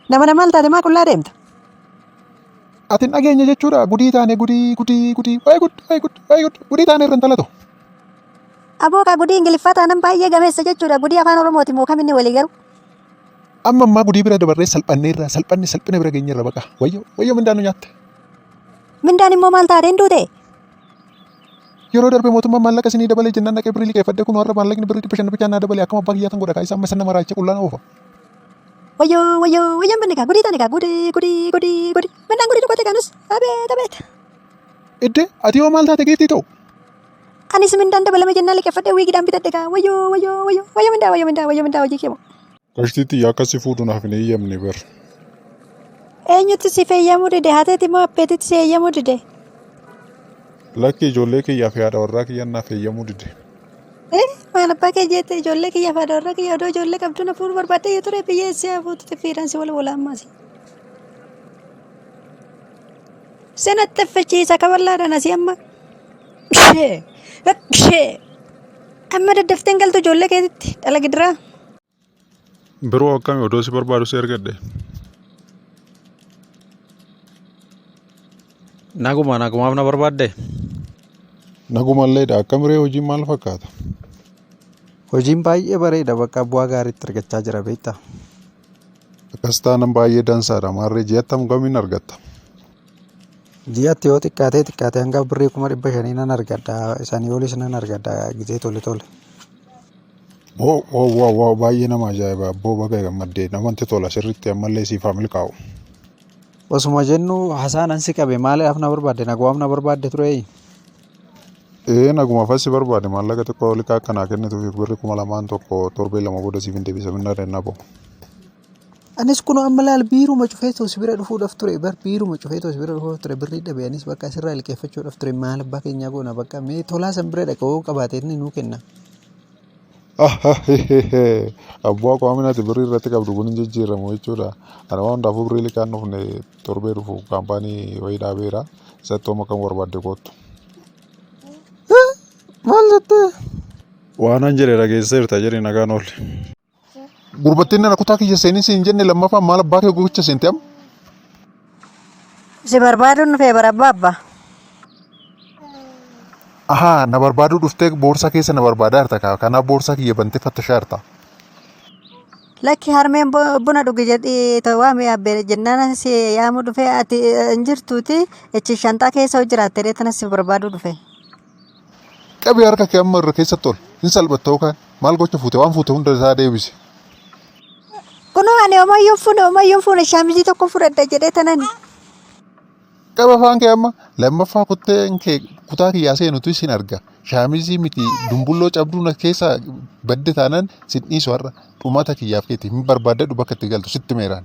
Nama maal taate maa qullaa deemta? Atin dhageenya jechuudha gudii taane gudii gudii taane irra hin talatu. Abookaa gudii Ingiliffaa taanan baay'ee gameessa jechuudha. Gudii afaan Oromooti moo kam inni walii galu? Amma ammaa gudii bira dabarree salphina bira geenyerra baqa. Wayyo mindaan nu nyaatte. Mindaan immoo maal taate hin duute? Yeroo darbe mootummaan maallaqa isinii dabalee jennaan dhaqee birrii liqeeffadhee kun warra maallaqni birrii 500 naa dabalee akkuma abbaa kiyyaatan godha kaayisa amma sana maraacha qullaan oofa. Wayyoo binni kaa gudii taane kaa gudii. Mindaan gudii dhukkate kaanus abeet. Idde ati yoo maal taate geettii ta'u? Anis mindaan dabalame jennaan liqeeffadhee wiigidhaan bitadhe kaa wayyoo mindaa hojii keemo. Qashtiitti akkasii fuudhunaaf hin eeyyamne bar. Eenyutti si feeyyamuu dide haateeti moo abbeetitti si eeyyamuu dide? Lakki ijoollee kiyyaaf yaada warraa kiyyaan naaf eeyyamuu dide. Maal abbaa kee jette ijoollee kiyyaaf yaada warraa kiyya odoo ijoollee qabdu na fuudhuu barbaadde yoo ture biyya eessi haa fuututti fiidhaan si wal ammaasi. Senatti affachiisa kaballaadhaan asii amma. Amma daddafteen galtu ijoollee keetitti dhala gidiraa. Biroo akkami odoo si barbaadu si argadde. Nagumaaf na barbaadde. Nagumalleedha akkamiree hojiin maal fakkaata? Hojiin baay'ee bareeda bakka bu'aa gaariitti argachaa jira beektaa. Akkas taanan baay'ee dansaadha maarree ji'atti hangamiin argatta? Ji'atti yoo xiqqaatee hanga birrii 500 nan argadha isaanii olis nan argadha gisee tole. Wow baay'ee nama ajaa'iba abboo baga gammaddee namatti tola sirriitti ammallee siifaaf milkaa'u. Osuma jennu hasaan ansi qabe maaliif na barbaadde nagumaaf na barbaadde ture? Nagumaaf asi barbaade maallaqa xiqqoo liqaa akkanaa kennituuf birri 2,000 torbee 2 booda siif hin deebisa minna dennaa bahu. Anis kun amma laal biiruma cufee toos bira dhufuudhaaf ture birrii dhabe anis bakka asirraa liqeeffachuudhaaf ture maal abbaa keenyaa goona bakka mee tolaa san bira dhaqee oo qabaatee inni nuu kenna. Abbaa qaaminaati birrii irratti qabdu kun hin jijjiiramu jechuudha. Ana waan hundaafuu birrii liqaan dhufne torbee dhufu kaampaanii wayii dhaabeera isatti hooma kan barbaadde kootu. Maal jettee? Waanan jedhe dhageesseerta jedhe nagaan oolle. Gurbattiin nana kutaa kiyya seenii siin jenne lammaffaan maal abbaa kee gocha seente amma? Si barbaaduun dhufee bara abbaa. Na barbaaduu dhuftee boorsaa keessa na barbaadaa jirta kaa kanaaf boorsaa kiyya bantee fattashaa jirta. Lakki harmeen buna dhugi jedhii waamee abbee jennaan si yaamuu dhufee ati hin jirtuuti ichi shantaa keessa hojjiraatte reetanas si barbaaduu dhufe. Qabee harka kee amma irra keessatti ol hin salphatta yookaan maal gocha fuute waan fuute hunda isaa deebise. Kunoo ani homayyuun fuune shaamizii tokko fudhadha jedhee tanani. Qaba afaan kee amma lammaffaa kutaa kiyyaa seenutu isin arga. Shaamizii miti dumbulloo cabduu na keessa badde taanaan sin dhiisu har'a dhumata kiyyaaf keetti hin barbaadadhu bakka itti galtu sitti meeraan.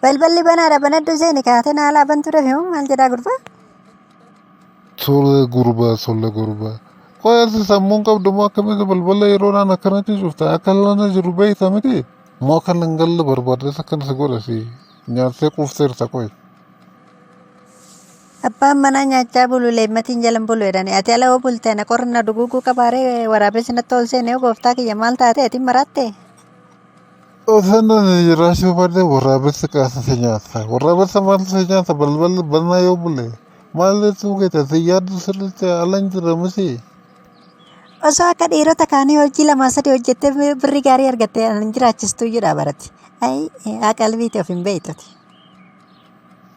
Balballi banaadha banadhu seeni kaatee naalaa bantu dhafe maal jedhaa gurbaa? Tole gurbaa. Qoyyaatti sammuun qabdu moo akkamitti balbala yeroo naan akkanatti cufta akka lana jiru beekta miti moo kan hin galle barbaaddes akkanas godhasi nyaattee quufteerta qoy. Abbaan manaa nyaachaa bulu leemmatiin jalan bulu jedhani ati ala oo bulte na qorna duguguu qabaaree waraabessi natti ol seene gooftaa kiyya maal taate ati maraatte? Osana jiraachuu baadhee waraabessa kaasase nyaata waraabessa maaltu nyaata balballi banaa yoo bule maaltu geete yaaddu sirriitti alan jira miti. Osoo akka dhiirota kaanii hojii 2-3 hojjettee birrii gaarii argattee hin jiraachistuu jedha barati. Qalbiitti of hin beektuti.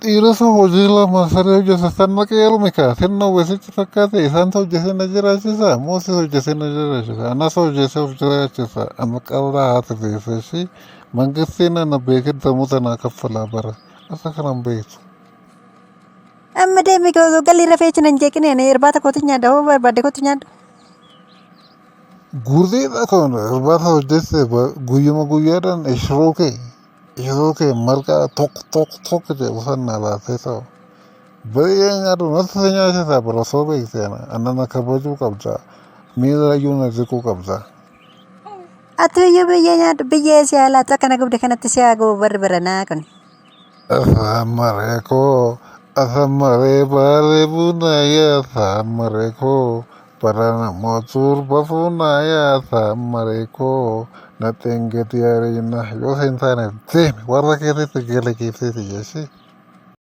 Dhiirota hojii 2-3 hojjete sanna qeelmi kaasee nawweesichi fakkaate isaan hojjete na jiraachisa moosis hojjete na jiraachisa anas hojjete of jiraachisa ana qal'aa haati beeseshi mangistiin ana beekee damuuta naa kaffalaa bara asa kanan beektu. Amma deemi galii rafeechi nan jeeqineen irbaata kootu nyaadha hoo barbaadde kootu nyaadhu. Gurriidha kun irbaata hojjete guyyuma guyyaadhaan ishiroo kee marqaa tokko jedhu sanna laatee ta'u. Baay'ee nyaadhu natti nyaachisa bara soo beekteen annana kabajuu qabda miila iyyuu na ziquu qabda. Ati iyyuu biyyee nyaadhu biyyee si haalaatu akkana gubde kanatti si haa gubu barri baranaa kun. Asamaree baaree bunaayaa samaree koo barana mootuur bafuunaayaa samaree koo Natti hin gadi yaada jenna yoo seentaan deemi warra keessatti gala keessatti jechi.